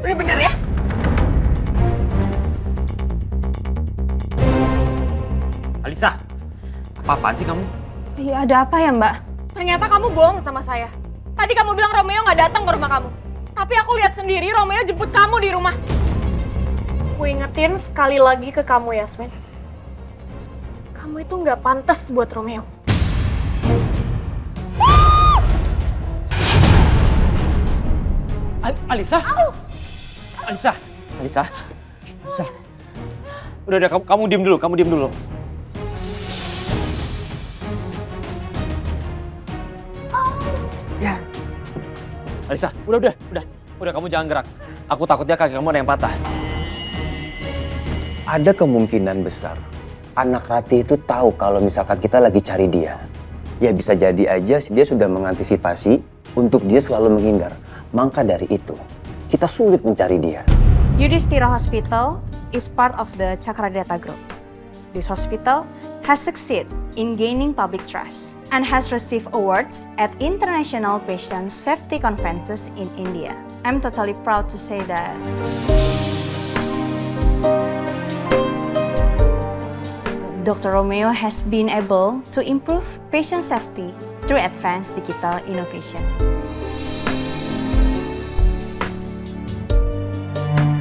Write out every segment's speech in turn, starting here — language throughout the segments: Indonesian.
bener-bener ya. Alisa, apa-apaan sih kamu? Iya, ada apa ya, Mbak? Ternyata kamu bohong sama saya. Tadi kamu bilang Romeo nggak datang ke rumah kamu. Tapi aku lihat sendiri Romeo jemput kamu di rumah. Aku ingetin sekali lagi ke kamu, Yasmin. Kamu itu nggak pantas buat Romeo. Alisa? Alisa? Alisa? Alisa? Udah, kamu diem dulu, Ya. Alisa, udah kamu jangan gerak. Aku takutnya kaki kamu ada yang patah. Ada kemungkinan besar anak Rati itu tahu kalau misalkan kita lagi cari dia. Ya bisa jadi aja dia sudah mengantisipasi untuk dia selalu menghindar. Maka dari itu, kita sulit mencari dia. Yudhistira Hospital is part of the Cakradata Group. This hospital has succeeded in gaining public trust and has received awards at international patient safety conferences in India. I'm totally proud to say that. Dr. Romeo has been able to improve patient safety through advanced digital innovation.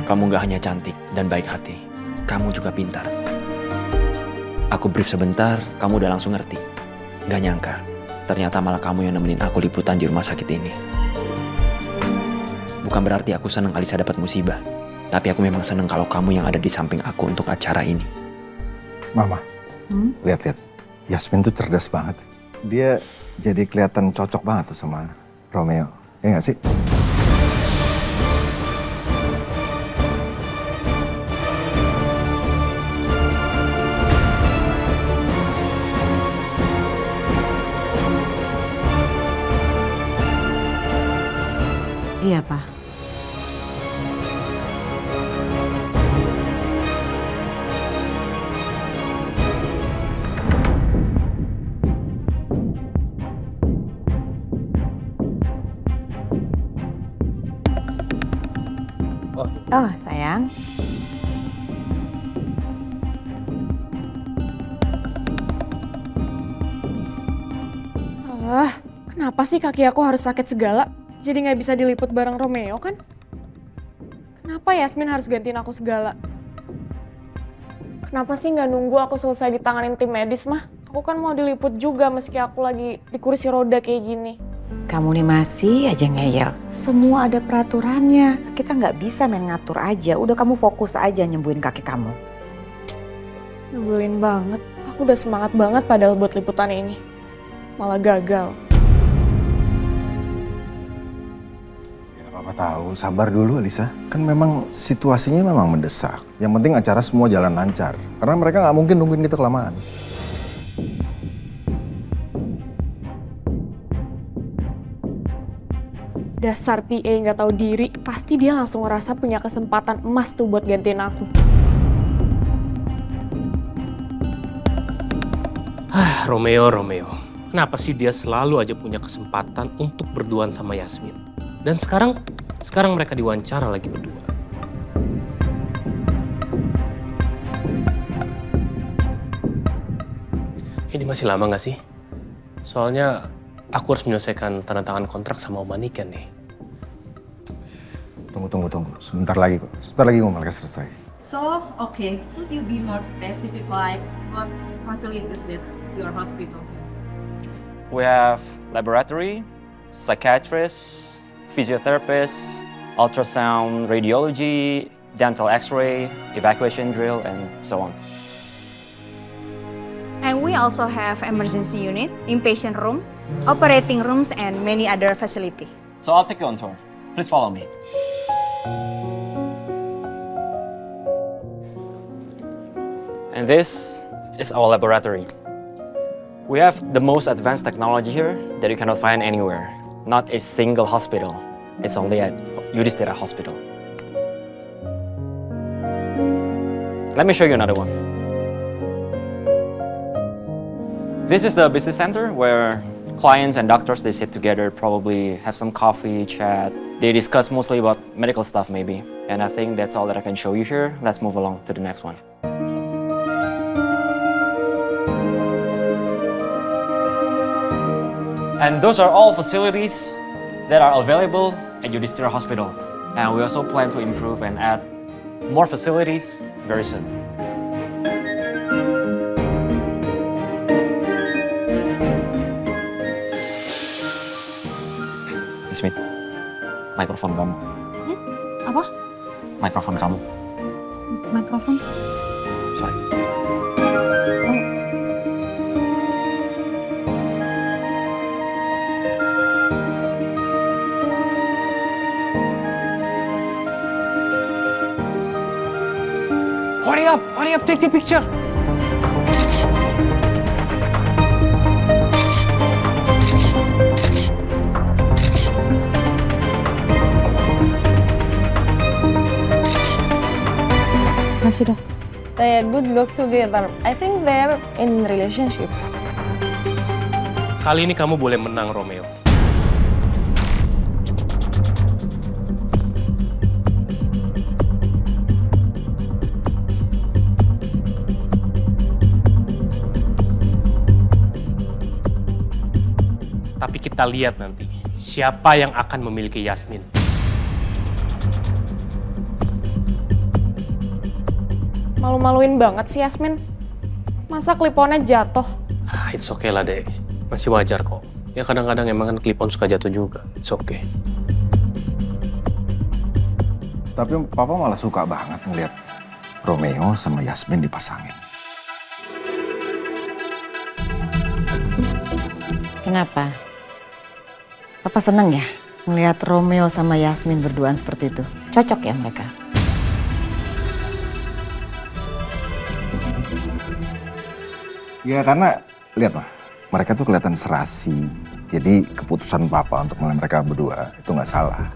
Kamu gak hanya cantik dan baik hati, kamu juga pintar. Aku brief sebentar, kamu udah langsung ngerti. Gak nyangka, ternyata malah kamu yang nemenin aku liputan di rumah sakit ini. Bukan berarti aku seneng Alisa dapat musibah, tapi aku memang seneng kalau kamu yang ada di samping aku untuk acara ini. Mama, lihat-lihat, Yasmin tuh cerdas banget. Dia jadi kelihatan cocok banget tuh sama Romeo, ya nggak sih? Iya, Pak. Oh, sayang. Kenapa sih kaki aku harus sakit segala? Jadi nggak bisa diliput bareng Romeo kan? Kenapa Yasmin harus gantiin aku segala? Kenapa sih nggak nunggu aku selesai ditanganin tim medis mah? Aku kan mau diliput juga meski aku lagi di kursi roda kayak gini. Kamu nih masih aja ngeyel. Semua ada peraturannya. Kita nggak bisa main ngatur aja. Udah kamu fokus aja nyembuhin kaki kamu. Nyebelin banget. Aku udah semangat banget padahal buat liputan ini. Malah gagal. Papa tahu, sabar dulu Alisa. Kan memang situasinya memang mendesak. Yang penting acara semua jalan lancar. Karena mereka nggak mungkin nungguin kita kelamaan. Dasar PA nggak tahu diri, pasti dia langsung ngerasa punya kesempatan emas tuh buat gantiin aku. Romeo. Kenapa sih dia selalu aja punya kesempatan untuk berduaan sama Yasmin? Dan sekarang mereka diwawancara lagi berdua. Ini masih lama nggak sih? Soalnya aku harus menyelesaikan tanda tangan kontrak sama Om Maniken nih. Tunggu. Sebentar lagi kok mereka selesai. So, okay, could you be more specific like what facilities that your hospital? We have laboratory, psychiatrist, physiotherapist, ultrasound, radiology, dental x-ray, evacuation drill, and so on. And we also have emergency unit, inpatient room, operating rooms, and many other facility. So I'll take you on tour. Please follow me. And this is our laboratory. We have the most advanced technology here that you cannot find anywhere. Not a single hospital. It's only at Yudhistira Hospital. Let me show you another one. This is the business center where clients and doctors, they sit together, probably have some coffee, chat, They discuss mostly about medical stuff maybe. And I think that's all that I can show you here. Let's move along to the next one. And those are all facilities that are available at Yudhistira Hospital. And we also plan to improve and add more facilities very soon. Yasmin, mikrofon kamu. Apa? Mikrofon kamu. Mikrofon? Sorry. Hurry up, take the picture. Masih dok. They good look together. I think they're in relationship. Kali ini kamu boleh menang, Romeo. Tapi kita lihat nanti, siapa yang akan memiliki Yasmin. Malu-maluin banget sih Yasmin. Masa kliponnya jatuh? It's okay lah, Dek. Masih wajar kok. Ya kadang-kadang emang kan klipon suka jatuh juga. It's okay. Tapi Papa malah suka banget ngeliat Romeo sama Yasmin dipasangin. Kenapa? Papa seneng ya ngelihat Romeo sama Yasmin berduaan seperti itu. Cocok ya mereka? Ya karena, lihat mah, mereka tuh kelihatan serasi. Jadi keputusan Papa untuk mulai mereka berdua itu nggak salah.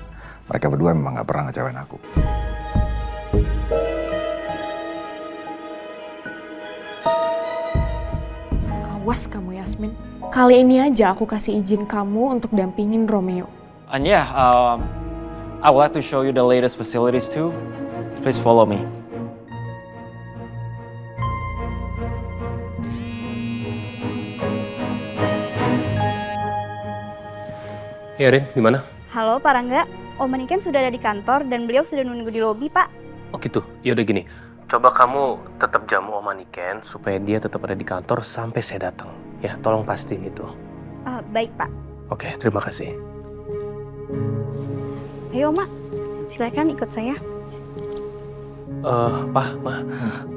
Mereka berdua memang nggak pernah ngecewain aku. Awas kamu Yasmin. Kali ini aja aku kasih izin kamu untuk dampingin Romeo. And yeah, I would like to show you the latest facilities too. Please follow me. Ya, Rin, gimana? Halo Pak Rangga, Om Maniken sudah ada di kantor dan beliau sudah nunggu di lobi Pak. Oh gitu, ya udah gini. Coba kamu tetap jamu Om Maniken supaya dia tetap ada di kantor sampai saya datang. Ya, tolong pastiin itu. Baik Pak. Oke, terima kasih. Ayo Mak, silakan ikut saya.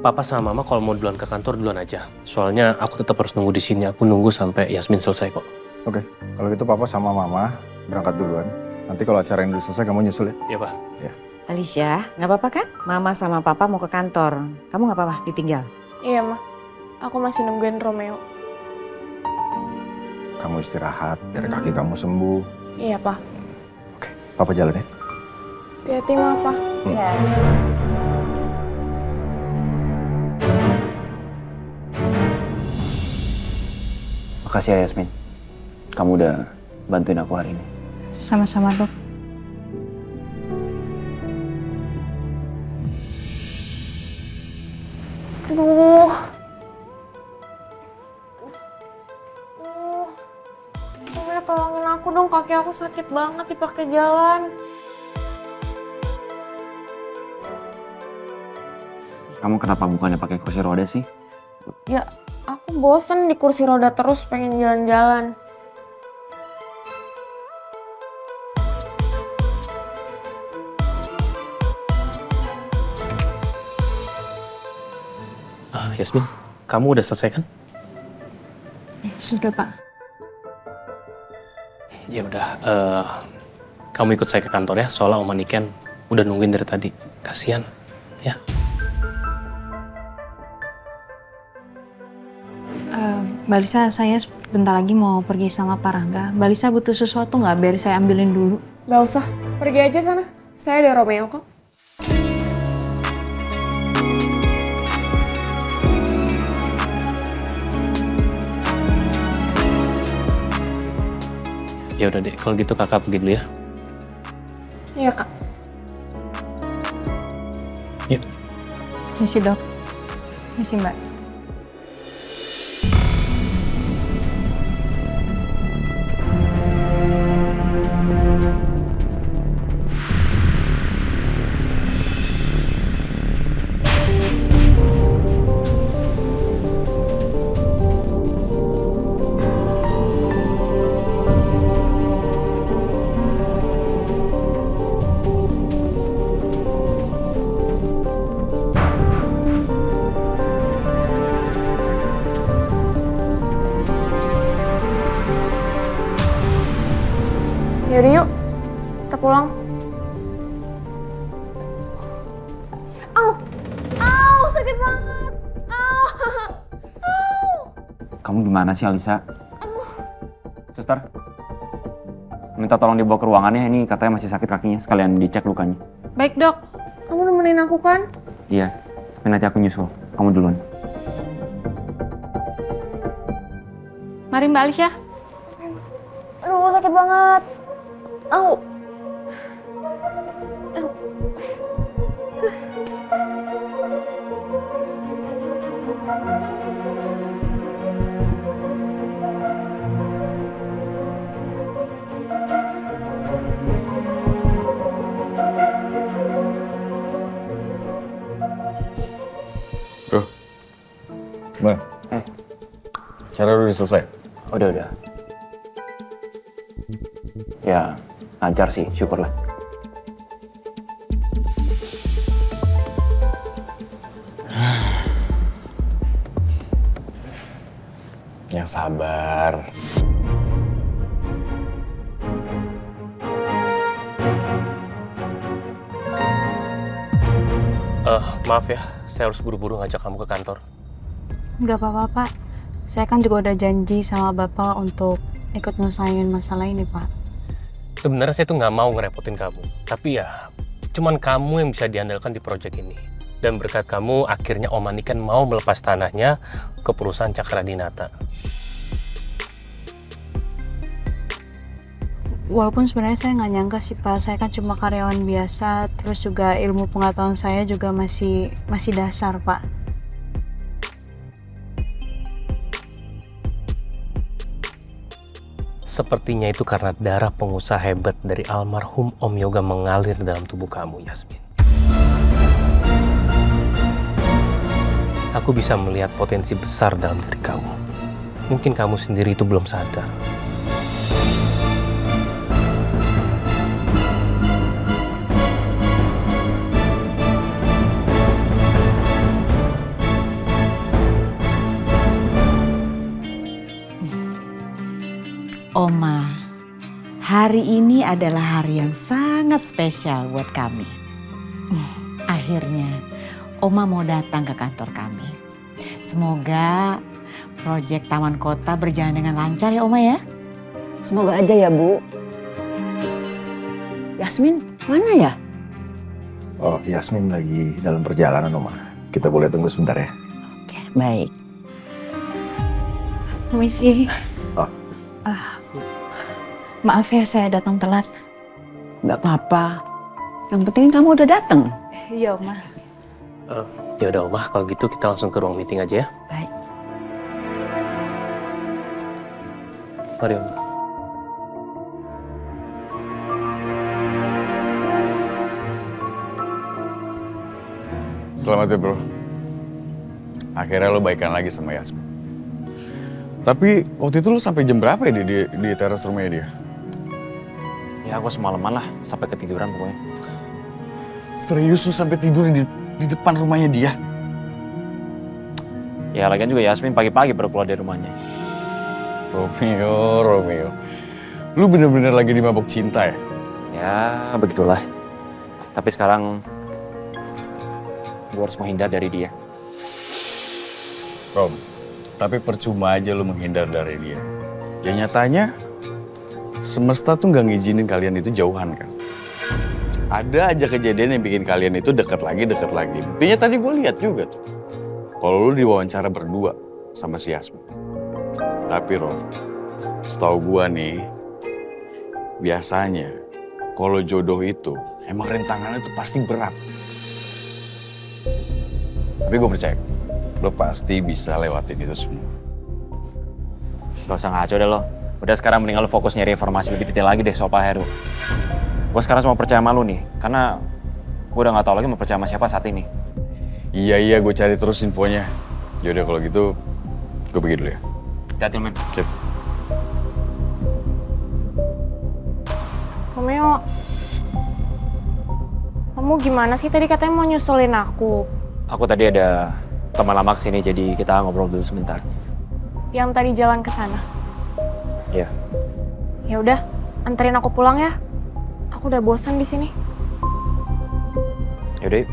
Papa sama Mama kalau mau duluan ke kantor duluan aja. Soalnya aku tetap harus nunggu di sini. Aku nunggu sampai Yasmin selesai kok. Oke, kalau gitu Papa sama Mama berangkat duluan. Nanti kalau acara yang udah selesai kamu nyusul ya? Iya, Pak. Ya. Alicia, nggak apa-apa kan? Mama sama Papa mau ke kantor. Kamu nggak apa-apa, ditinggal? Iya Ma, aku masih nungguin Romeo. Kamu istirahat, biar kaki kamu sembuh. Iya Pak. Oke, Papa jalan ya? Hati-hati Ma, Pak. Iya. Makasih ya Yasmin. Kamu udah bantuin aku hari ini. Sama-sama Dok. Aduh. Romeo tolongin aku dong, kaki aku sakit banget dipakai jalan. Kamu kenapa bukannya pakai kursi roda sih? Ya, aku bosen di kursi roda terus, pengen jalan-jalan. Yasmin, kamu udah selesai kan? Sudah Pak. Ya udah, kamu ikut saya ke kantor ya. Soalnya Om Maniken udah nungguin dari tadi. Kasian, ya. Mbak Lisa, saya bentar lagi mau pergi sama Pak Rangga. Mbak Lisa butuh sesuatu nggak? Biar saya ambilin dulu. Gak usah, pergi aja sana. Saya ada Romeo kok. Ya udah deh, kalau gitu kakak pergi dulu ya. Iya, Kak. Yuk. Misi dok. Misi mbak. Yaudah yuk, kita pulang. Au, sakit banget. Kamu gimana sih, Alisa? Suster, minta tolong dibawa ke ruangannya. Ini katanya masih sakit kakinya. Sekalian dicek lukanya. Baik dok. Kamu nemenin aku kan? Iya, tapi nanti aku nyusul. Kamu duluan. Mari Mbak Alicia. Aduh, sakit banget. Au. Bro, gimana? Cara udah selesai? Udah. Ya, lancar sih, syukurlah. Yang sabar. Maaf ya, saya harus buru-buru ngajak kamu ke kantor. Nggak apa-apa Pak. Saya kan juga udah janji sama Bapak untuk ikut nyelesain masalah ini Pak. Sebenarnya saya tuh nggak mau ngerepotin kamu. Tapi ya, cuman kamu yang bisa diandalkan di proyek ini. Dan berkat kamu, akhirnya Om Manikan mau melepas tanahnya ke perusahaan Cakradinata. Walaupun sebenarnya saya nggak nyangka sih Pak, saya kan cuma karyawan biasa, terus juga ilmu pengetahuan saya juga masih dasar Pak. Sepertinya itu karena darah pengusaha hebat dari almarhum Om Yoga mengalir dalam tubuh kamu, Yasmin. Aku bisa melihat potensi besar dalam diri kamu. Mungkin kamu sendiri itu belum sadar. Oma, hari ini adalah hari yang sangat spesial buat kami. Akhirnya, Oma mau datang ke kantor kami. Semoga proyek Taman Kota berjalan dengan lancar ya Oma ya. Semoga aja ya Bu. Yasmin mana ya? Oh, Yasmin lagi dalam perjalanan, Oma. Kita boleh tunggu sebentar ya? Oke, baik. Permisi. Oh. Maaf ya saya datang telat. Nggak apa-apa. Yang penting kamu udah datang. Iya Oma. Ya udah Oma, kalau gitu kita langsung ke ruang meeting aja ya. Baik. Mari Oma. Selamat ya bro. Akhirnya lo baikan lagi sama Yasmin. Tapi waktu itu lo sampai jam berapa ya di teras rumahnya dia? Ya aku semalaman lah, sampai ketiduran pokoknya. Serius lo sampai tidur di depan rumahnya dia? Ya lagian juga Yasmin pagi-pagi baru keluar dari rumahnya. Romeo. Lu bener-bener lagi dimabok cinta ya? Ya begitulah. Tapi sekarang gue harus menghindar dari dia. Rom, tapi percuma aja lu menghindar dari dia. Ya nyatanya, semesta tuh nggak ngizinin kalian itu jauhan kan. Ada aja kejadian yang bikin kalian itu dekat lagi. Buktinya tadi gue lihat juga tuh. Kalau lu diwawancara berdua sama si Yasmin. Tapi Rom, setahu gue nih, biasanya Kalau jodoh itu emang rintangannya itu pasti berat. Tapi gue percaya, lo pasti bisa lewatin itu semua. Gak usah ngaco deh lo. Udah sekarang mending lo fokus nyari informasi lebih detail lagi deh soal Pak Heru. Gue sekarang cuma percaya sama lo nih, karena gue udah gak tahu lagi mau percaya sama siapa saat ini. Iya, gue cari terus infonya. Yaudah kalau gitu, gue pergi dulu ya. Hati-hati, men. Sip. Romeo, kamu gimana sih tadi katanya mau nyusulin aku? Aku tadi ada teman lama kesini, jadi kita ngobrol dulu sebentar. Yang tadi jalan ke sana. Iya. Ya udah, anterin aku pulang ya. Aku udah bosan di sini. Yaudah. Yuk.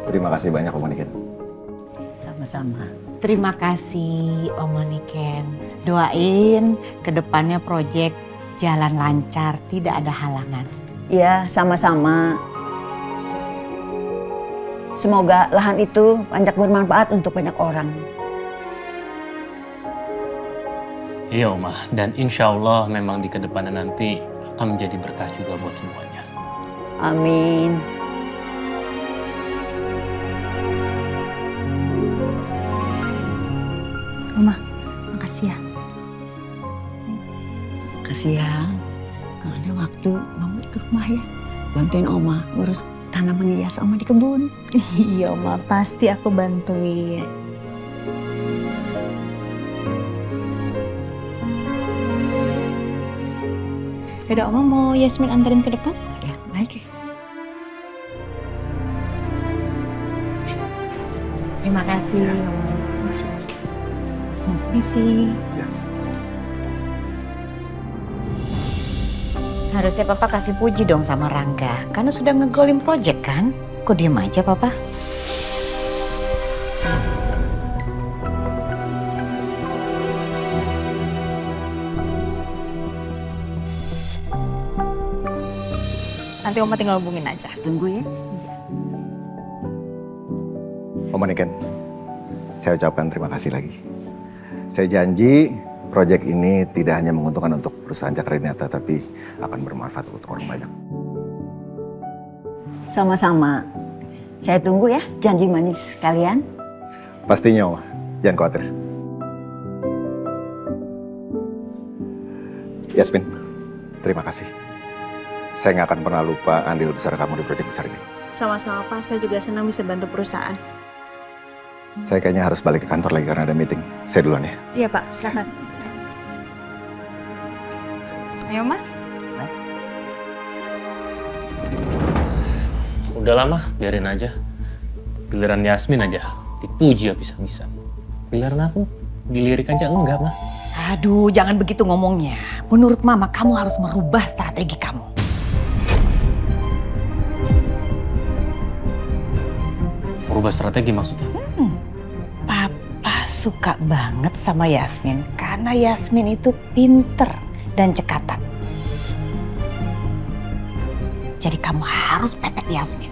Terima kasih banyak Om Niken. Sama-sama. Terima kasih Om Niken. Doain ke depannya proyek jalan lancar, tidak ada halangan. Ya, sama-sama. Semoga lahan itu banyak bermanfaat untuk banyak orang. Iya Oma, dan insya Allah memang di kedepannya nanti akan menjadi berkah juga buat semuanya. Amin. Oma, makasih ya. Makasih ya. Kalau ada waktu, Mama ke rumah ya. Bantuin Oma ngurus tanaman hias Oma di kebun. Iya Oma, pasti aku bantuin. Yaudah Oma mau Yasmin anterin ke depan? Ya, baik. Terima kasih. Misi. Harusnya Papa kasih puji dong sama Rangga, karena sudah ngegolin project kan? Kok diem aja Papa? Nanti Oma tinggal hubungin aja. Tunggu ya. Om Niken, saya ucapkan terima kasih lagi. Saya janji proyek ini tidak hanya menguntungkan untuk perusahaan Cakradinata, tapi akan bermanfaat untuk orang banyak. Sama-sama. Saya tunggu ya janji manis kalian. Pastinya Oma, jangan khawatir. Yasmin, terima kasih. Saya nggak akan pernah lupa andil besar kamu di proyek besar ini. Sama-sama Pak, saya juga senang bisa bantu perusahaan. Saya kayaknya harus balik ke kantor lagi karena ada meeting. Saya duluan ya. Iya Pak, silakan. Ayo Ma. Udah lama, biarin aja. Giliran Yasmin aja, dipuji habis-habisan. Giliran aku, dilirik aja enggak, Mah. Aduh, jangan begitu ngomongnya. Menurut Mama, kamu harus merubah strategi kamu. Merubah strategi maksudnya? Papa suka banget sama Yasmin karena Yasmin itu pinter dan cekatan. Jadi kamu harus pepet Yasmin.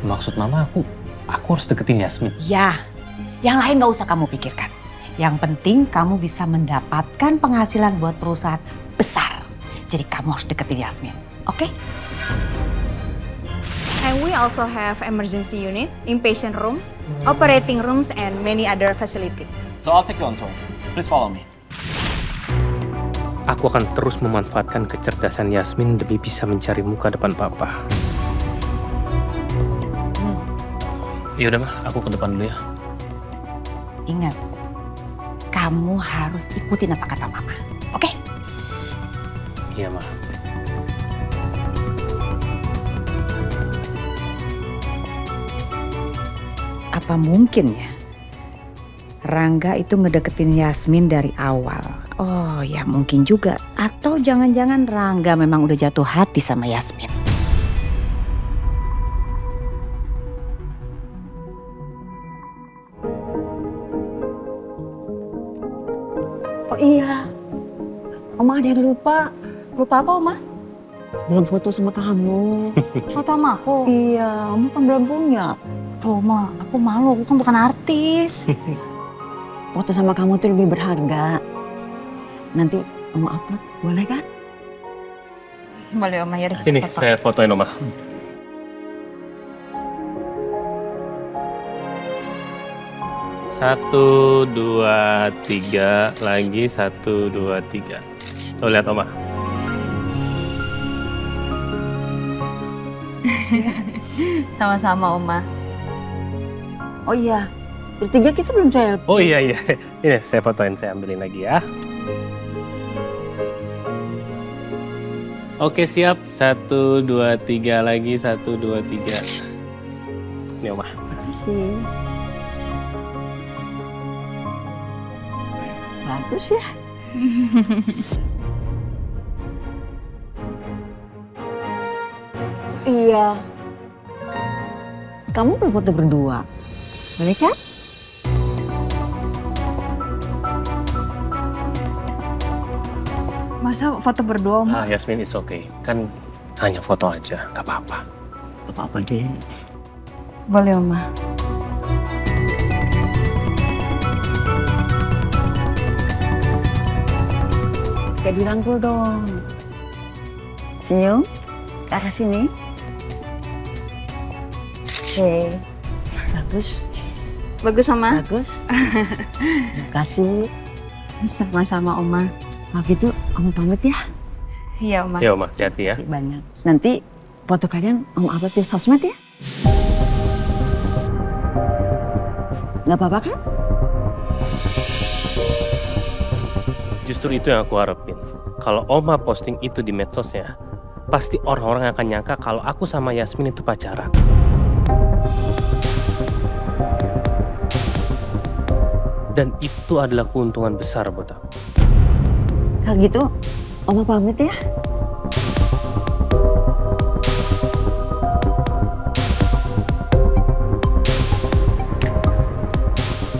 Maksud Mama aku harus deketin Yasmin? Ya, yang lain gak usah kamu pikirkan. Yang penting kamu bisa mendapatkan penghasilan buat perusahaan besar. Jadi kamu harus deketin Yasmin, oke? And we also have emergency unit, inpatient room, operating rooms, and many other facility. So I'll take control. Please follow me. Aku akan terus memanfaatkan kecerdasan Yasmin demi bisa mencari muka depan Papa. Ya udah Mah, aku ke depan dulu ya. Ingat, kamu harus ikutin apa kata Mama, oke? Iya Mah. Apa mungkin ya Rangga itu ngedeketin Yasmin dari awal? Oh ya mungkin juga. Atau jangan-jangan Rangga memang udah jatuh hati sama Yasmin. Oh iya, Oma ada yang lupa. Lupa apa Oma? Belum foto sama kamu. Foto sama aku? Iya, Oma kan belum punya. Tuh, Ma, aku malu. Aku kan bukan artis. Foto sama kamu tuh lebih berharga. Nanti Oma upload, boleh kan? Boleh, Oma. Yaudah, Sini, foto. saya fotoin Oma. Satu, dua, tiga, lagi 1, 2, 3. Tuh lihat Oma. Sama-sama, Oma. Oh iya, bertiga kita belum saya. Oh iya. Ini saya fotoin, saya ambilin lagi ya. Oke siap, 1, 2, 3 lagi, 1, 2, 3. Ini Oma. Makasih. Bagus ya. Iya. Kamu belum foto berdua. Boleh kan? Masa foto berdua, Oma? Yasmin, it's okay. Kan hanya foto aja, nggak apa-apa. Gak apa-apa deh. Boleh, Oma. Kayak dirangkul dong. Senyum ke arah sini. Oke. Bagus. Bagus, Oma? Bagus. Terima kasih. Sama-sama, Oma. Kalau gitu, Oma pamit ya. Iya, Oma. Ya Oma, hati-hati ya. Terima kasih banyak. Nanti foto kalian Oma upload di sosmed ya. Nggak apa-apa kan? Justru itu yang aku harapin. Kalau Oma posting itu di medsosnya, pasti orang-orang akan nyangka kalau aku sama Yasmin itu pacaran. Dan itu adalah keuntungan besar buat aku. Kalau gitu, Oma pamit ya.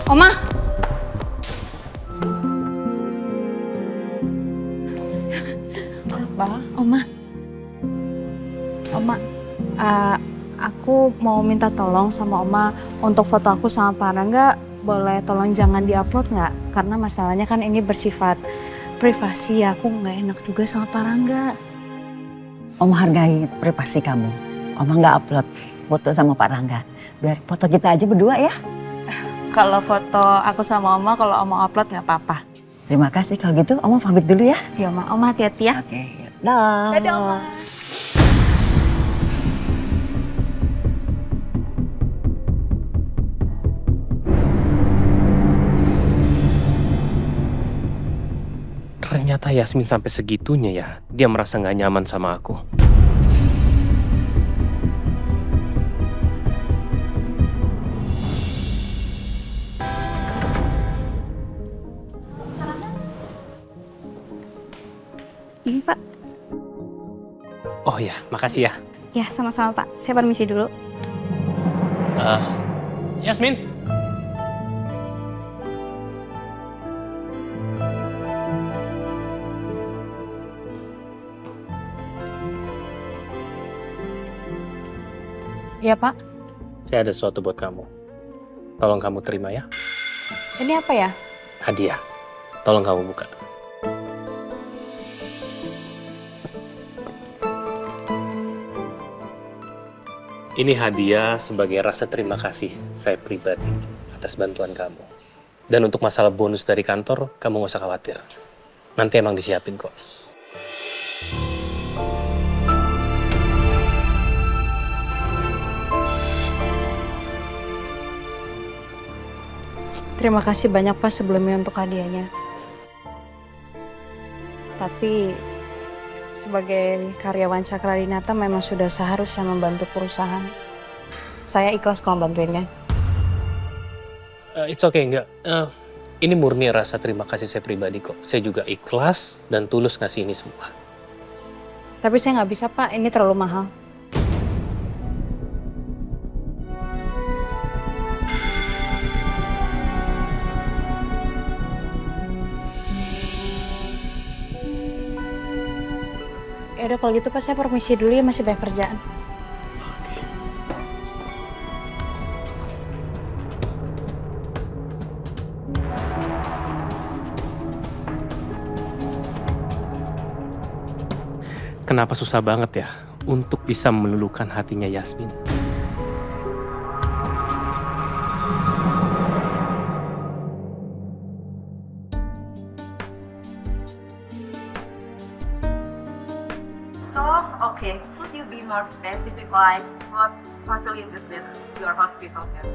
Oma! Apa? Oma. Oma, aku mau minta tolong sama Oma untuk foto aku sama Pak Rangga. Boleh tolong jangan diupload nggak? Karena masalahnya kan ini bersifat privasi ya. Aku nggak enak juga sama Pak Rangga. Oma hargai privasi kamu. Oma nggak upload foto sama Pak Rangga. Biar foto kita aja berdua ya. Kalau foto aku sama Oma, kalau Oma upload nggak apa-apa. Terima kasih. Kalau gitu, Oma pamit dulu ya. Iya, Oma. Oma hati-hati ya. Oke. Dah. Dadah, Oma. Ternyata Yasmin sampai segitunya ya, dia merasa nggak nyaman sama aku. Ini, Pak. Oh ya, makasih ya. Ya, sama-sama, Pak. Saya permisi dulu. Yasmin. Iya, Pak. Saya ada sesuatu buat kamu. Tolong kamu terima ya. Ini apa ya? Hadiah. Tolong kamu buka. Ini hadiah sebagai rasa terima kasih saya pribadi atas bantuan kamu. Dan untuk masalah bonus dari kantor, kamu gak usah khawatir. Nanti emang disiapin kok. Terima kasih banyak, Pak, sebelumnya untuk hadiahnya. Tapi sebagai karyawan Cakradinata memang sudah seharusnya membantu perusahaan. Saya ikhlas kalau bantuinnya. It's okay, enggak. Ini murni rasa terima kasih saya pribadi kok. Saya juga ikhlas dan tulus ngasih ini semua. Tapi saya nggak bisa, Pak. Ini terlalu mahal. udah kalau gitu Pak, saya permisi dulu ya, masih banyak kerjaan. Kenapa susah banget ya untuk bisa meluluhkan hatinya Yasmin? So, okay, could you be more specific, like what facilities that your hospital have?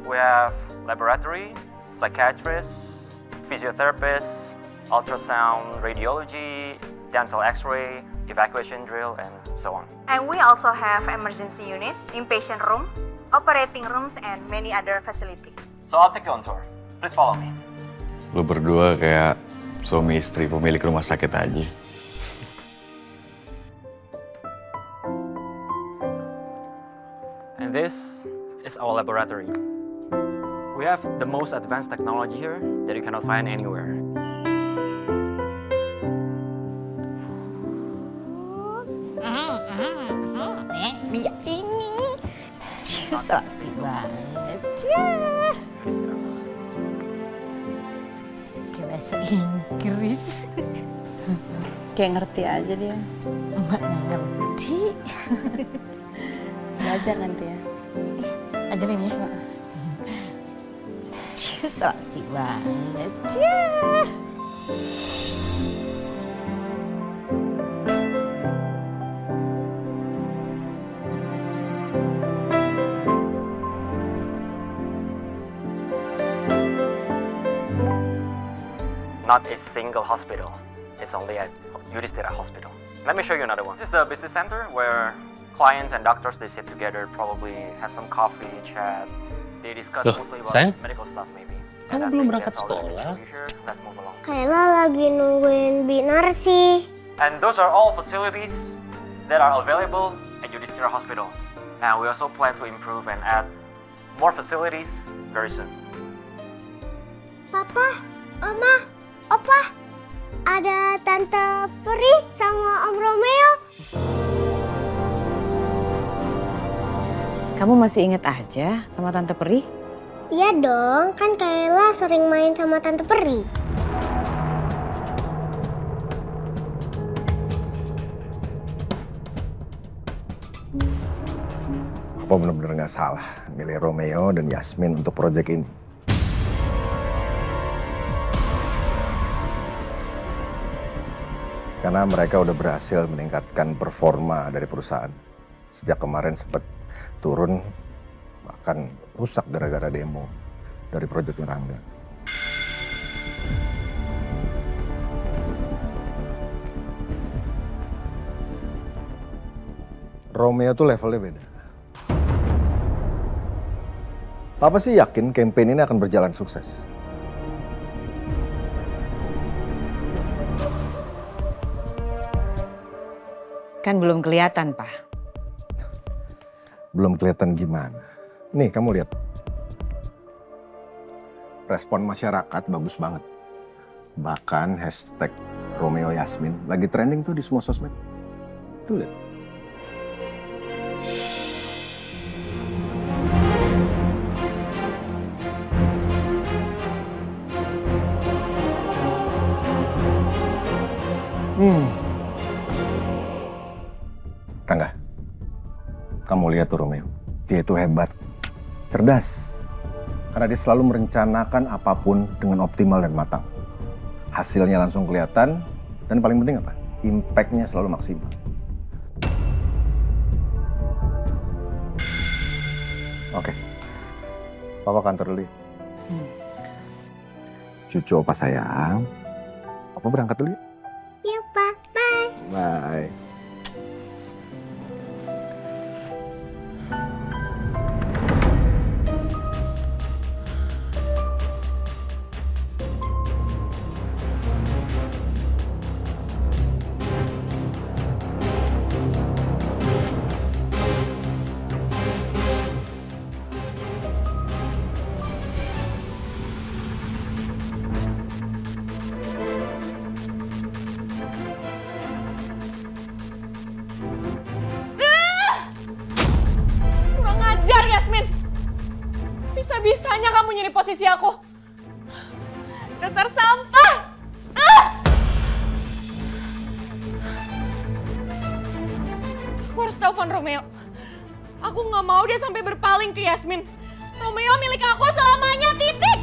We have laboratory, psychiatrists, physiotherapists, ultrasound, radiology, dental x-ray, evacuation drill, and so on. And we also have emergency unit, inpatient room, operating rooms, and many other facilities. So I'll take you on tour. Please follow me. Lo berdua kayak suami istri pemilik rumah sakit aja. And this is our laboratory. We have the most advanced technology here that you cannot find anywhere. Lihat sini. So asik banget. Ya. Kayak bahasa Inggris. Kayak ngerti aja dia. Emak nggak ngerti. Belajar nanti ya. Ajarin ya. So asik banget. Ya. Not a single hospital. It's only at Yudhishthira Hospital. Let me show you another one. This is the business center where clients and doctors, they sit together, probably have some coffee, chat. They discuss mostly about sayang? medical stuff maybe. Kamu belum berangkat sekolah? Let's move along. Kayla lagi nungguin Binar sih. And those are all facilities that are available at Yudhishthira Hospital. And we also plan to improve and add more facilities very soon. Papa, Oma, Opa, ada Tante Peri sama Om Romeo. Kamu masih inget aja sama Tante Peri? Iya dong, kan Kayla sering main sama Tante Peri. Papa benar-benar nggak salah milih Romeo dan Yasmin untuk proyek ini. Karena mereka udah berhasil meningkatkan performa dari perusahaan. Sejak kemarin sempat turun, bahkan rusak gara-gara demo dari proyek Rangga. Romeo tuh levelnya beda. Papa sih yakin campaign ini akan berjalan sukses. Kan belum kelihatan, Pak. Belum kelihatan gimana. Nih, kamu lihat. Respon masyarakat bagus banget. Bahkan hashtag Romeo Yasmin lagi trending tuh di semua sosmed. Tuh lihat. Rangga, kamu lihat tuh Romeo. Dia itu hebat, cerdas. Karena dia selalu merencanakan apapun dengan optimal dan matang. Hasilnya langsung kelihatan, dan paling penting apa? Impact-nya selalu maksimal. Oke, Papa kantor dulu ya. Cucu Opa sayang, Papa berangkat dulu ya. Iya, Pak. Bye. Bye. posisi aku. Dasar sampah! Ah! Aku harus telepon Romeo. Aku nggak mau dia sampai berpaling ke Yasmin. Romeo milik aku selamanya, titik!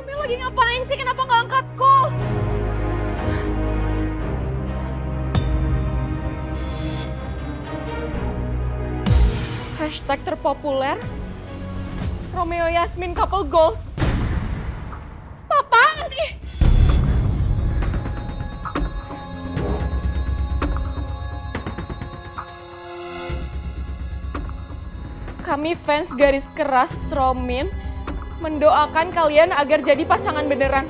Romeo lagi ngapain sih? Kenapa nggak angkat call? Hashtag terpopuler, Romeo Yasmin couple goals. Apaan nih? Kami fans garis keras Romin mendoakan kalian agar jadi pasangan beneran.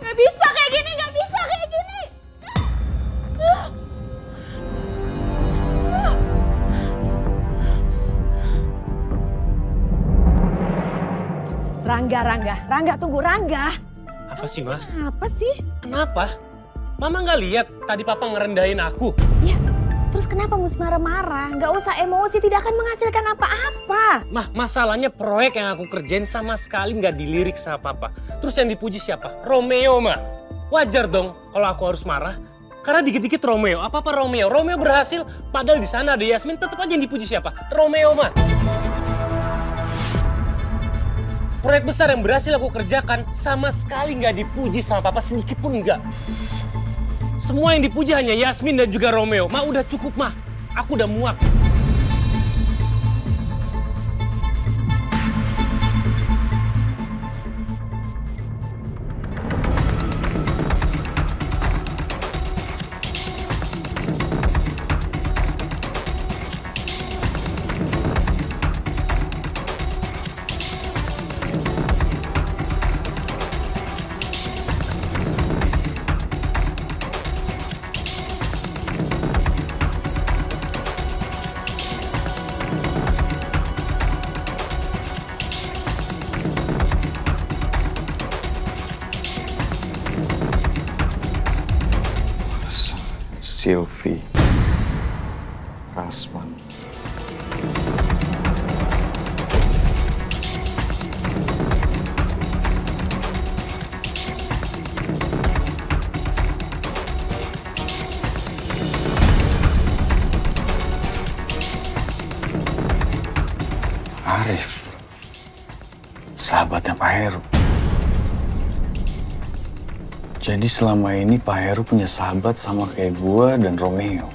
Gak bisa kayak gini, gak bisa kayak gini. Rangga tunggu Rangga. Apa sih, Ma? Apa sih? Kenapa? Mama nggak lihat tadi Papa ngerendahin aku? Ya, terus kenapa mesti marah-marah? Nggak usah emosi, tidak akan menghasilkan apa-apa. Mah, masalahnya proyek yang aku kerjain sama sekali nggak dilirik sama Papa. Terus yang dipuji siapa? Romeo, Ma. Wajar dong kalau aku harus marah. Karena dikit-dikit Romeo. Apa-apa Romeo? Romeo berhasil, padahal di sana ada Yasmin. Tetap aja yang dipuji siapa? Romeo, Ma. Proyek besar yang berhasil aku kerjakan sama sekali nggak dipuji sama Papa, sedikit pun nggak. Semua yang dipuji hanya Yasmin dan juga Romeo. Ma, udah cukup, Ma. Aku udah muak. Sylvie, Rasman. Arif, sahabatnya Pak Heru. Jadi selama ini Pak Heru punya sahabat sama kayak gua dan Romeo.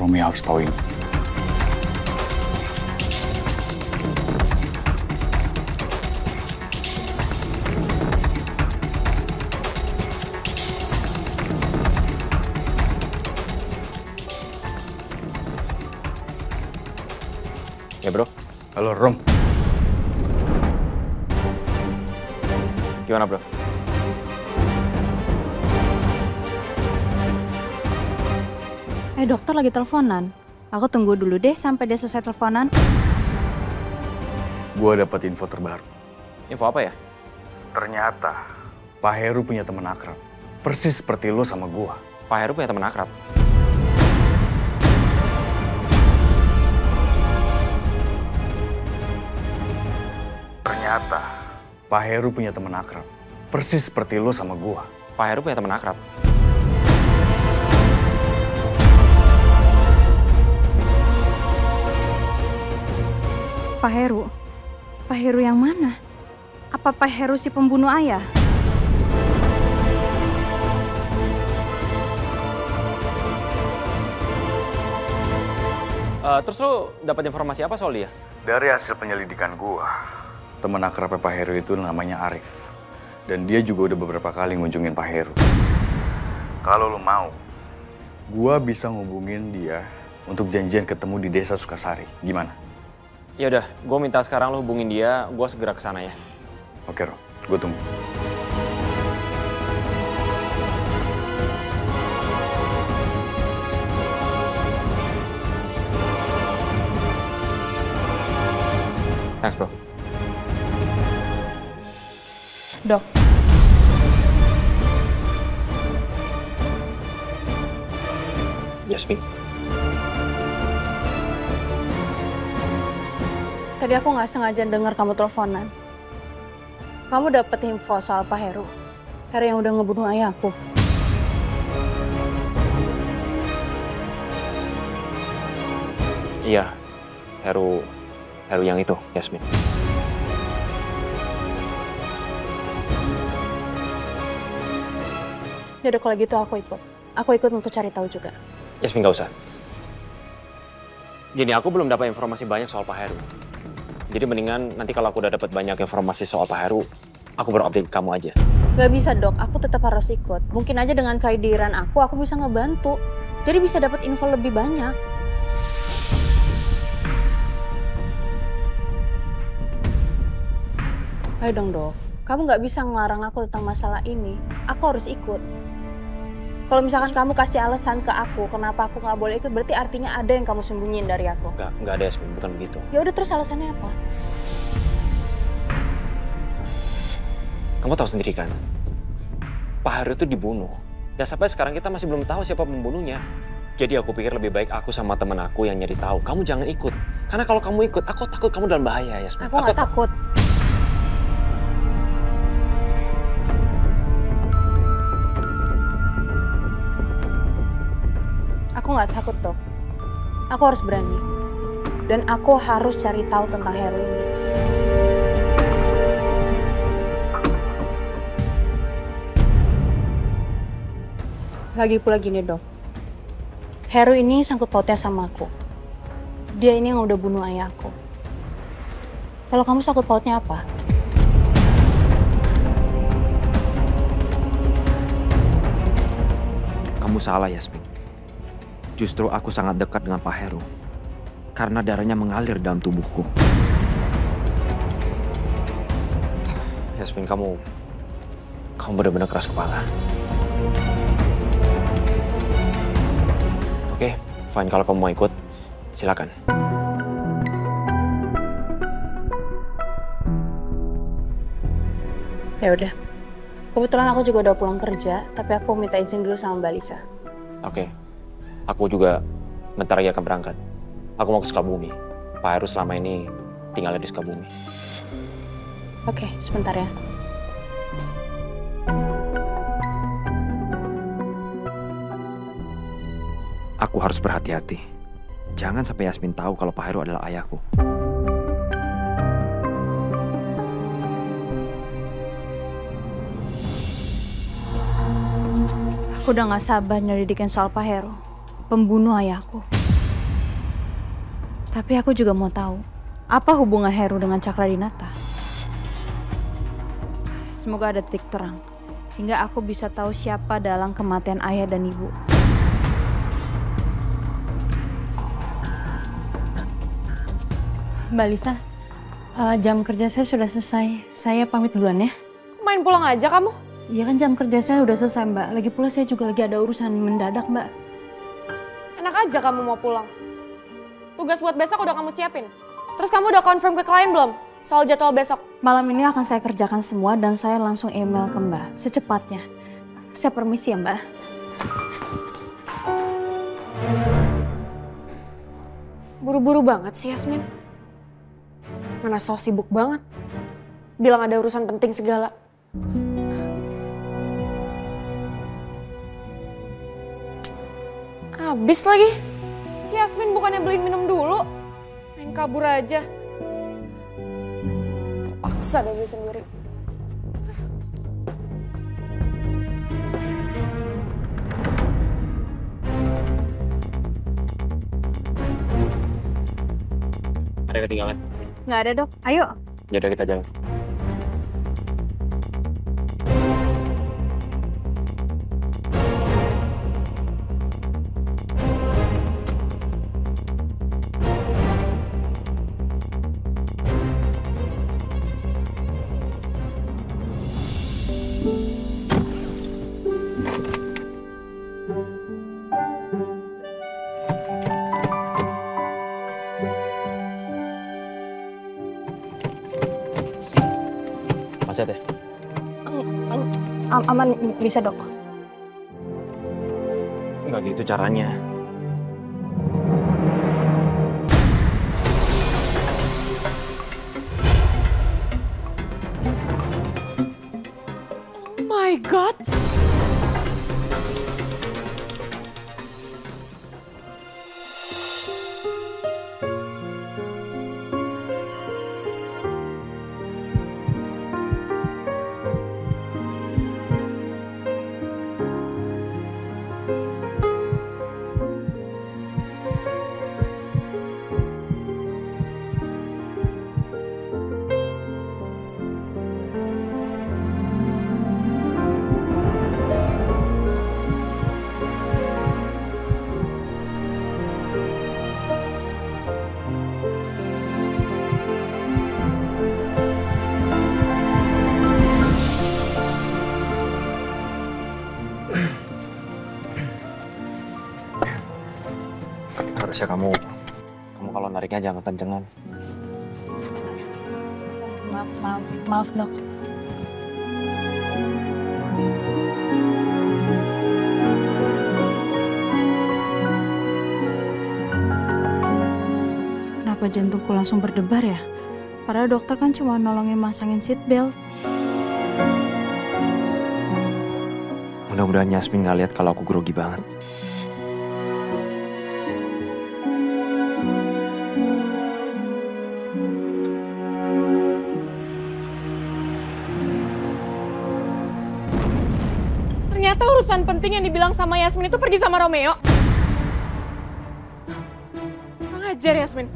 Romeo harus tahu ini. Ya bro. Halo Rom. Gimana bro? Dokter lagi teleponan. Aku tunggu dulu deh sampai dia selesai teleponan. Gua dapat info terbaru. Info apa ya? Ternyata Pak Heru punya teman akrab. Persis seperti lo sama gua. Pak Heru punya teman akrab? Ternyata Pak Heru punya teman akrab. Persis seperti lo sama gua. Pak Heru punya teman akrab? Pak Heru? Pak Heru yang mana? Apa Pak Heru si pembunuh ayah? Terus lo dapat informasi apa soal dia? Dari hasil penyelidikan gua, teman akrabnya Pak Heru itu namanya Arif. Dan dia juga udah beberapa kali ngunjungin Pak Heru. Kalau lo mau, gua bisa ngubungin dia untuk janjian ketemu di Desa Sukasari. Gimana? Ya udah, gue minta sekarang lo hubungin dia, gue segera ke sana ya. Oke, Ro. Gue tunggu. Thanks, bro. Dok. Yasmin. Tadi aku nggak sengaja dengar kamu teleponan. Kamu dapet info soal Pak Heru. Heru yang udah ngebunuh ayahku. Iya, Heru yang itu, Yasmin. Jadi kalau gitu aku ikut. Aku ikut untuk cari tahu juga. Yasmin gak usah. Gini, aku belum dapat informasi banyak soal Pak Heru. Jadi mendingan nanti kalau aku udah dapat banyak informasi soal Pak Heru, aku baru update kamu aja. Gak bisa dok, aku tetap harus ikut. Mungkin aja dengan kehadiran aku bisa ngebantu. Jadi bisa dapat info lebih banyak. Ayo dong dok, kamu nggak bisa ngelarang aku tentang masalah ini. Aku harus ikut. Kalau misalkan kamu kasih alasan ke aku kenapa aku nggak boleh ikut, berarti artinya ada yang kamu sembunyiin dari aku. Nggak ada Yasmin, bukan begitu. Ya udah, terus alasannya apa? Kamu tahu sendiri kan, Pak Heru itu dibunuh. Dan sampai sekarang kita masih belum tahu siapa pembunuhnya. Jadi aku pikir lebih baik aku sama temen aku yang nyari tahu. Kamu jangan ikut. Karena kalau kamu ikut, aku takut kamu dalam bahaya, Yasmin. Aku nggak takut. Aku nggak takut, Dok. Aku harus berani. Dan aku harus cari tahu tentang Heru ini. Lagi pula gini, Dok. Heru ini sangkut pautnya sama aku. Dia ini yang udah bunuh ayahku. Kalau kamu sangkut pautnya apa? Kamu salah, Yasmin. Justru aku sangat dekat dengan Pak Heru. Karena darahnya mengalir dalam tubuhku. Yasmin, kamu benar-benar keras kepala. Oke, fine. Kalau kamu mau ikut, silakan. Ya udah. Kebetulan aku juga udah pulang kerja, tapi aku minta izin dulu sama Mbak Lisa. Oke. Aku juga bentar lagi akan berangkat. Aku mau ke Sukabumi. Pak Heru selama ini tinggalnya di Sukabumi. Oke, sebentar ya. Aku harus berhati-hati. Jangan sampai Yasmin tahu kalau Pak Heru adalah ayahku. Aku udah gak sabar nyelidikin soal Pak Heru, pembunuh ayahku. Tapi aku juga mau tahu, apa hubungan Heru dengan Cakradinata? Semoga ada titik terang, hingga aku bisa tahu siapa dalang kematian ayah dan ibu. Mbak Lisa, jam kerja saya sudah selesai. Saya pamit duluan ya. Main pulang aja kamu? Iya kan jam kerja saya udah selesai, Mbak. Lagi pula saya juga lagi ada urusan mendadak, Mbak. Enak aja kamu mau pulang. Tugas buat besok udah kamu siapin. Terus kamu udah confirm ke klien belum soal jadwal besok? Malam ini akan saya kerjakan semua dan saya langsung email ke Mbak secepatnya. Saya permisi ya, Mbak. Buru-buru banget sih, Yasmin. Mana so sibuk banget. Bilang ada urusan penting segala. Habis lagi. Si Yasmin bukannya beliin minum dulu. Main kabur aja. Terpaksa deh dia sendiri. Ada ketinggalan? Nggak ada, Dok. Ayo. Yaudah kita jalan. Macet ya? Aman, bisa dok. Nggak gitu caranya. Oh my God! Harusnya kamu kalau nariknya jangan kencengan. Maaf dok. Kenapa jantungku langsung berdebar ya? Padahal dokter kan cuma nolongin masangin seat belt. Mudah-mudahan Yasmin nggak lihat kalau aku grogi banget. Ternyata urusan penting yang dibilang sama Yasmin itu pergi sama Romeo. Kurang ajar Yasmin.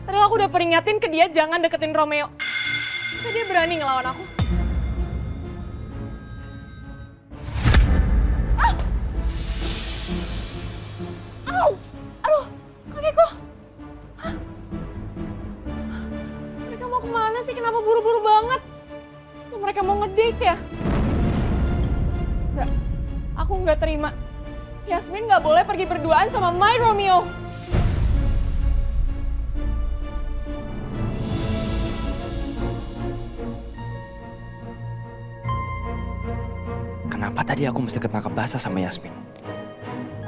Padahal aku udah peringatin ke dia jangan deketin Romeo. Tapi dia berani ngelawan aku. Ah! Au! Aduh, kakiku. Hah? Mereka mau kemana sih? Kenapa buru-buru banget? Mereka mau ngedate ya? Enggak, aku nggak terima. Yasmin nggak boleh pergi berduaan sama my Romeo. Kenapa tadi aku mesti ketangkap basah sama Yasmin?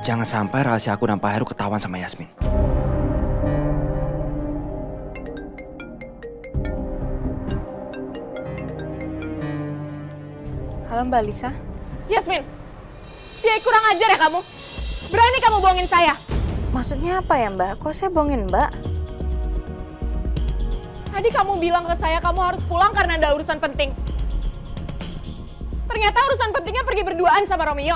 Jangan sampai rahasia aku dan Pak Heru ketahuan sama Yasmin. Halo Mbak Lisa. Yasmin, dia kurang ajar ya kamu? Berani kamu bohongin saya? Maksudnya apa ya Mbak? Kok saya bohongin Mbak? Tadi kamu bilang ke saya kamu harus pulang karena ada urusan penting. Ternyata urusan pentingnya pergi berduaan sama Romeo.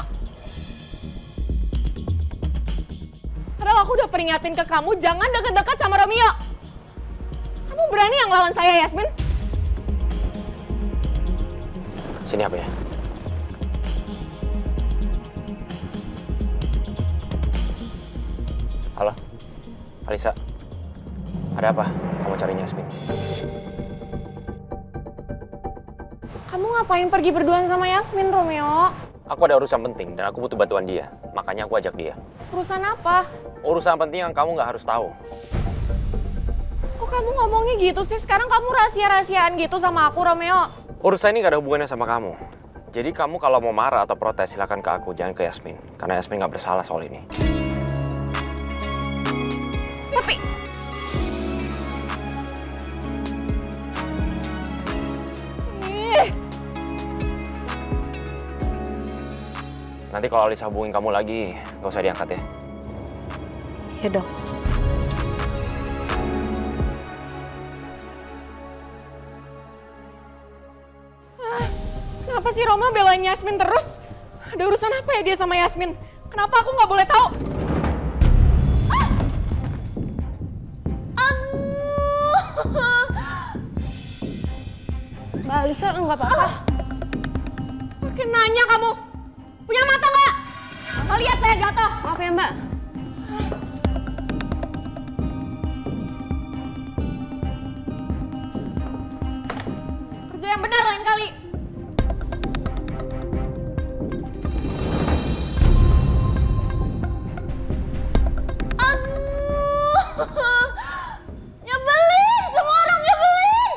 Padahal aku udah peringatin ke kamu jangan deket-deket sama Romeo. Kamu berani yang lawan saya, Yasmin? Sini apa ya? Halo, Alisa. Ada apa? Kamu cariin Yasmin? Kamu ngapain pergi berduaan sama Yasmin, Romeo? Aku ada urusan penting dan aku butuh bantuan dia. Makanya aku ajak dia. Urusan apa? Urusan penting yang kamu nggak harus tahu. Kok kamu ngomongnya gitu sih? Sekarang kamu rahasia-rahasiaan gitu sama aku, Romeo. Urusan ini nggak ada hubungannya sama kamu. Jadi kamu kalau mau marah atau protes silakan ke aku, jangan ke Yasmin. Karena Yasmin nggak bersalah soal ini. Tapi... Nanti kalau Alisa hubungin kamu lagi, nggak usah diangkat ya. Iya dok. Kenapa sih Roma belain Yasmin terus? Ada urusan apa ya dia sama Yasmin? Kenapa aku nggak boleh tahu? Mbak Alisa nggak apa-apa. Makin nanya kamu. Punya mata nggak? Mama lihat saya jatuh. Maaf ya Mbak. Kerja yang benar lain kali. Nyebelin, semua orang nyebelin.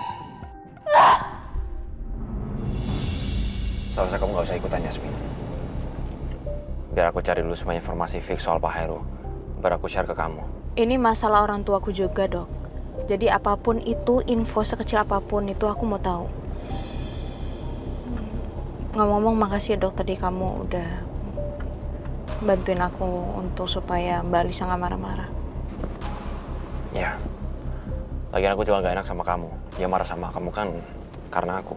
Seharusnya kamu nggak usah ikutan, Yasmin. Biar aku cari dulu semua informasi fix soal Pak Heru. Biar aku share ke kamu. Ini masalah orang tuaku juga, Dok. Jadi apapun itu, info sekecil apapun itu aku mau tahu. Ngomong-ngomong, makasih ya, Dok, tadi kamu udah bantuin aku untuk supaya Mbak Alisa nggak marah-marah. Ya. Lagian aku juga nggak enak sama kamu. Dia marah sama kamu kan karena aku.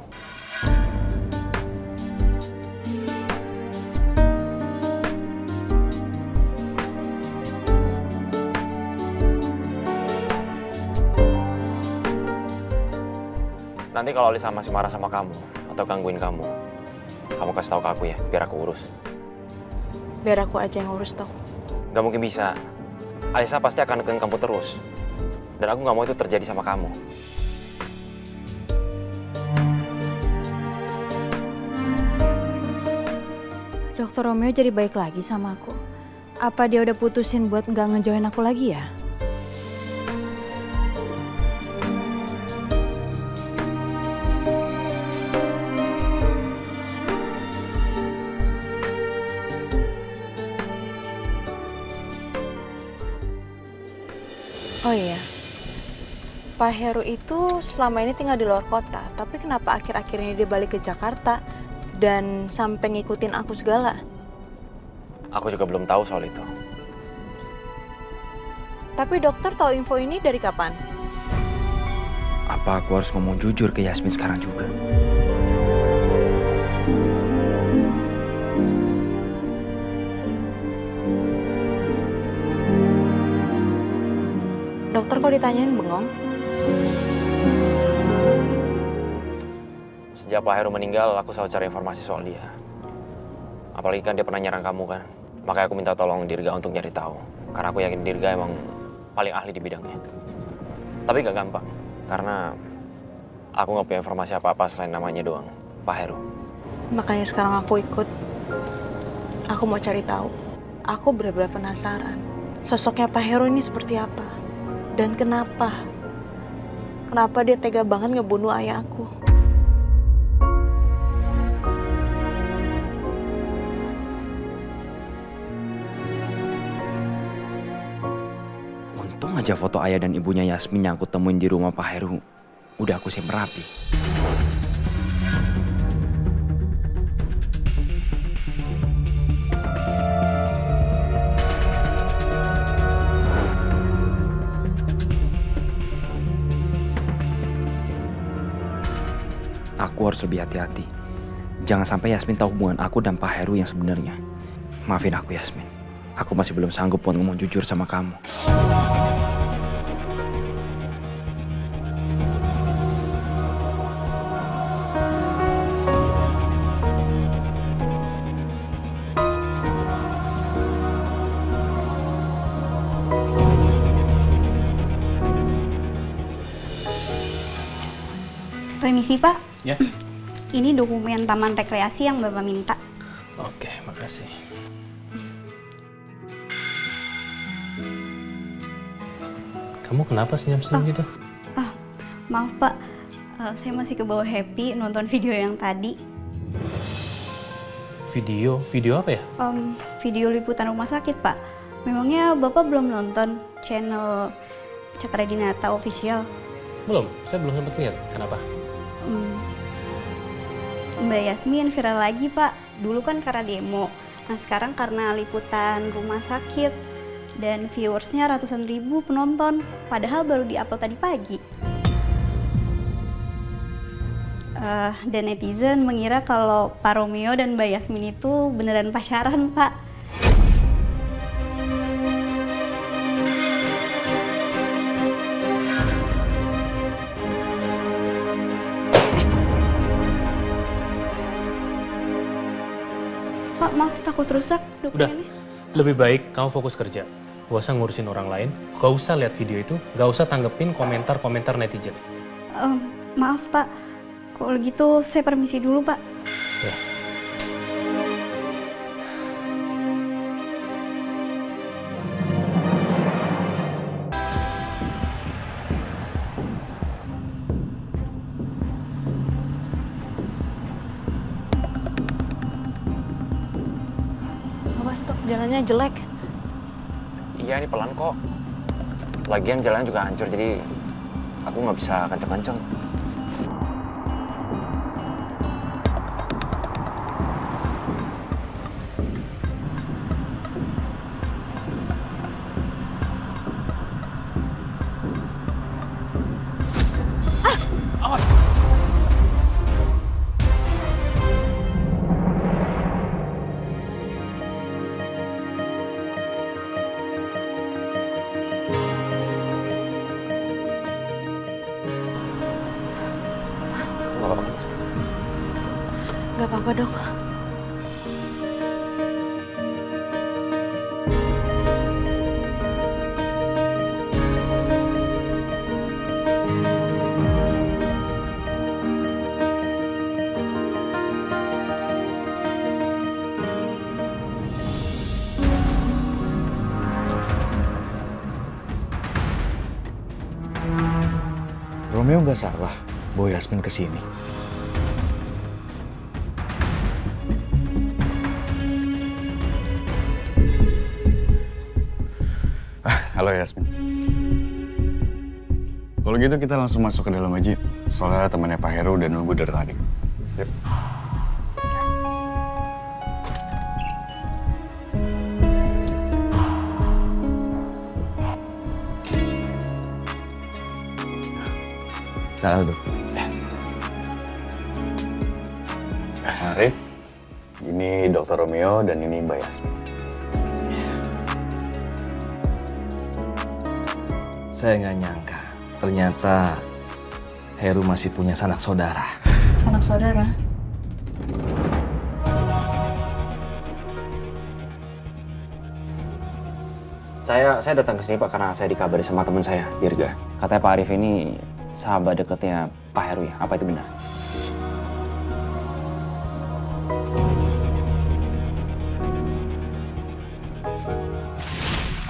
Nanti kalau Alisa masih marah sama kamu atau gangguin kamu kasih tahu ke aku ya, biar aku urus. Biar aku aja yang urus, Dok. Gak mungkin bisa. Alisa pasti akan neken kamu terus. Dan aku gak mau itu terjadi sama kamu. Dokter Romeo jadi baik lagi sama aku. Apa dia udah putusin buat nggak ngejauhin aku lagi ya? Oh iya, Pak Heru itu selama ini tinggal di luar kota, tapi kenapa akhir-akhir ini dia balik ke Jakarta dan sampai ngikutin aku segala? Aku juga belum tahu soal itu. Tapi dokter tahu info ini dari kapan? Apa aku harus ngomong jujur ke Yasmin sekarang juga? Dokter kok ditanyain bengong? Sejak Pak Heru meninggal, aku selalu cari informasi soal dia. Apalagi kan dia pernah nyerang kamu kan. Makanya aku minta tolong Dirga untuk nyari tahu. Karena aku yakin Dirga emang paling ahli di bidangnya. Tapi gak gampang. Karena aku gak punya informasi apa-apa selain namanya doang. Pak Heru. Makanya sekarang aku ikut. Aku mau cari tahu. Aku benar-benar penasaran. Sosoknya Pak Heru ini seperti apa? Dan kenapa? Kenapa dia tega banget ngebunuh ayah aku? Untung aja foto ayah dan ibunya Yasmin yang aku temuin di rumah Pak Heru udah aku simpen rapi. Aku harus lebih hati-hati. Jangan sampai Yasmin tahu hubungan aku dan Pak Heru yang sebenarnya. Maafin aku, Yasmin. Aku masih belum sanggup buat ngomong jujur sama kamu. Permisi, Pak. Ya. Ini dokumen taman rekreasi yang Bapak minta. Oke, makasih. Kamu kenapa senyum-senyum gitu? Maaf, Pak. Saya masih kebawa happy nonton video yang tadi. Video? Video apa ya? Video liputan rumah sakit, Pak. Memangnya Bapak belum nonton channel Cakradinata Official? Belum, saya belum sempat lihat. Kenapa? Mbak Yasmin viral lagi, Pak. Dulu kan karena demo. Nah, sekarang karena liputan rumah sakit. Dan viewersnya ratusan ribu penonton. Padahal baru di-upload tadi pagi. Dan netizen mengira kalau Pak Romeo dan Mbak Yasmin itu beneran pacaran, Pak. Pak, maaf, takut rusak dokumennya. Udah, lebih baik kamu fokus kerja. Gak usah ngurusin orang lain, gak usah lihat video itu, gak usah tanggepin komentar-komentar netizen. Maaf, Pak. Kalau gitu saya permisi dulu, Pak. Ya. Awas dok, jalannya jelek. Iya, ini pelan kok. Lagian jalannya juga hancur, jadi aku nggak bisa kenceng-kenceng. Gak apa-apa dok. Romeo nggak salah bawa Yasmin ke sini. Halo Yasmin. Kalau gitu kita langsung masuk ke dalam aja. Soalnya temannya Pak Heru udah nunggu dari tadi. Yep. Salah tuh. Arif, ini Dr. Romeo dan ini Mbak Yasmin. Saya nggak nyangka, ternyata Heru masih punya sanak saudara. Sanak saudara? Saya datang ke sini Pak karena saya dikabari sama teman saya, Dirga. Katanya Pak Arif ini sahabat dekatnya Pak Heru ya, apa itu benar?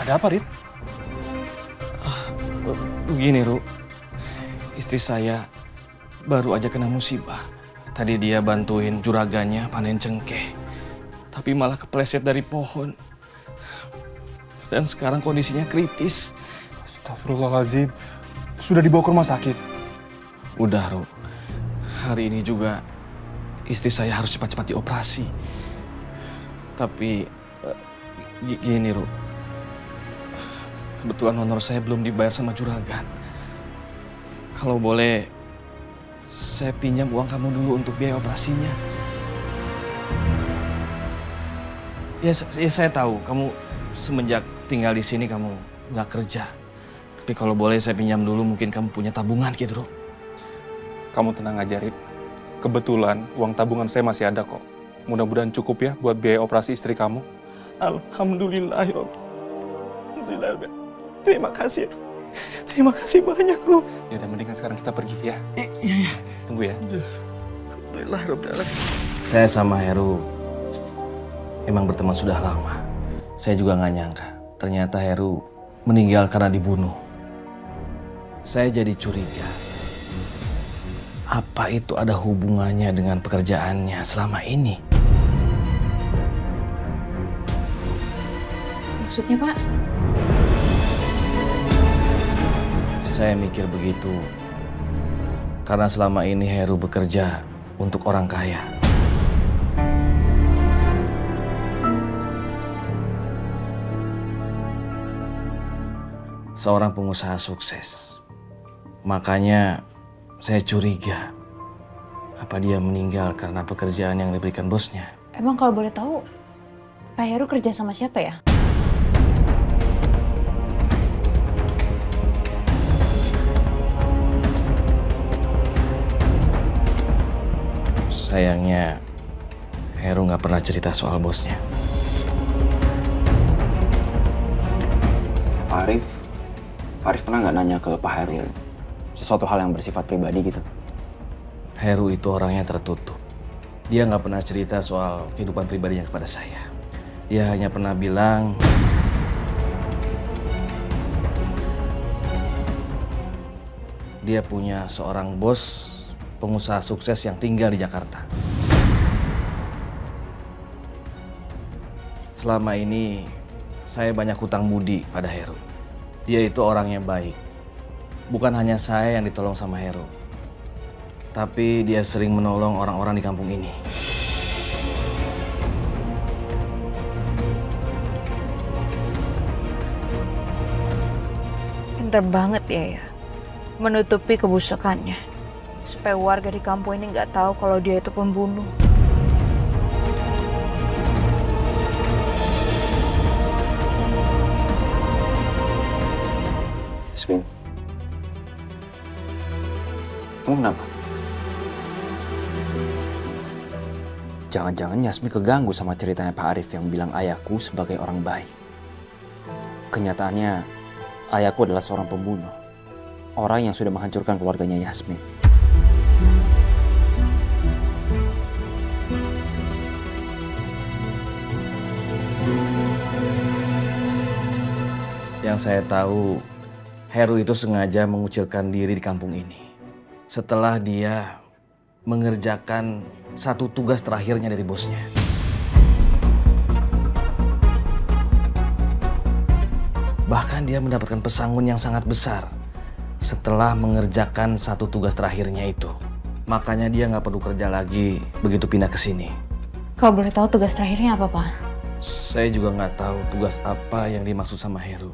Ada apa, Rip? Begini, Ru. Istri saya baru aja kena musibah. Tadi dia bantuin juraganya panen cengkeh. Tapi malah kepleset dari pohon. Dan sekarang kondisinya kritis. Astagfirullahaladzim. Sudah dibawa ke rumah sakit? Udah, Ru. Hari ini juga istri saya harus cepat-cepat dioperasi. Tapi gini, Ru. Kebetulan honor saya belum dibayar sama juragan. Kalau boleh, saya pinjam uang kamu dulu untuk biaya operasinya. Ya saya tahu, kamu semenjak tinggal di sini kamu nggak kerja. Tapi kalau boleh saya pinjam dulu, mungkin kamu punya tabungan gitu, Ru. Kamu tenang aja, Rip. Kebetulan uang tabungan saya masih ada kok. Mudah-mudahan cukup ya buat biaya operasi istri kamu. Alhamdulillah, terima kasih. Terima kasih banyak, Ru. Ya udah, mendingan sekarang kita pergi ya. Iya. Tunggu ya. Alhamdulillah. Saya sama Heru emang berteman sudah lama. Saya juga nggak nyangka ternyata Heru meninggal karena dibunuh. Saya jadi curiga. Apa itu ada hubungannya dengan pekerjaannya selama ini? Maksudnya, Pak? Saya mikir begitu karena selama ini Heru bekerja untuk orang kaya. Seorang pengusaha sukses. Makanya saya curiga apa dia meninggal karena pekerjaan yang diberikan bosnya. Emang kalau boleh tahu, Pak Heru kerja sama siapa ya? Sayangnya, Heru nggak pernah cerita soal bosnya. Pak Arif pernah nggak nanya ke Pak Heru sesuatu hal yang bersifat pribadi gitu? Heru itu orangnya tertutup. Dia nggak pernah cerita soal kehidupan pribadinya kepada saya. Dia hanya pernah bilang, dia punya seorang bos pengusaha sukses yang tinggal di Jakarta. selama ini saya banyak hutang budi pada Heru. Dia itu orang yang baik. Bukan hanya saya yang ditolong sama Heru, tapi dia sering menolong orang-orang di kampung ini. Pinter banget ya menutupi kebusukannya supaya warga di kampung ini nggak tahu kalau dia itu pembunuh. Yasmin, kamu kenapa? Jangan-jangan Yasmin keganggu sama ceritanya Pak Arif yang bilang ayahku sebagai orang baik. Kenyataannya, ayahku adalah seorang pembunuh. Orang yang sudah menghancurkan keluarganya Yasmin. Yang saya tahu, Heru itu sengaja mengucilkan diri di kampung ini setelah dia mengerjakan satu tugas terakhirnya dari bosnya. Bahkan dia mendapatkan pesangon yang sangat besar setelah mengerjakan satu tugas terakhirnya itu. Makanya dia nggak perlu kerja lagi begitu pindah ke sini. Kalau boleh tahu tugas terakhirnya apa, Pak? Saya juga nggak tahu tugas apa yang dimaksud sama Heru.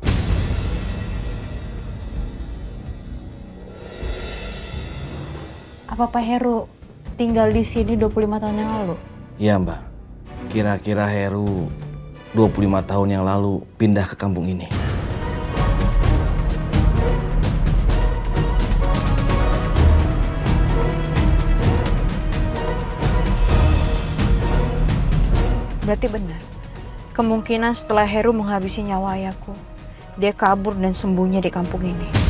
Apa Pak Heru tinggal di sini 25 tahun yang lalu? Iya, Mbak. Kira-kira Heru 25 tahun yang lalu pindah ke kampung ini. Berarti benar. Kemungkinan setelah Heru menghabisi nyawa ayahku, dia kabur dan sembunyi di kampung ini.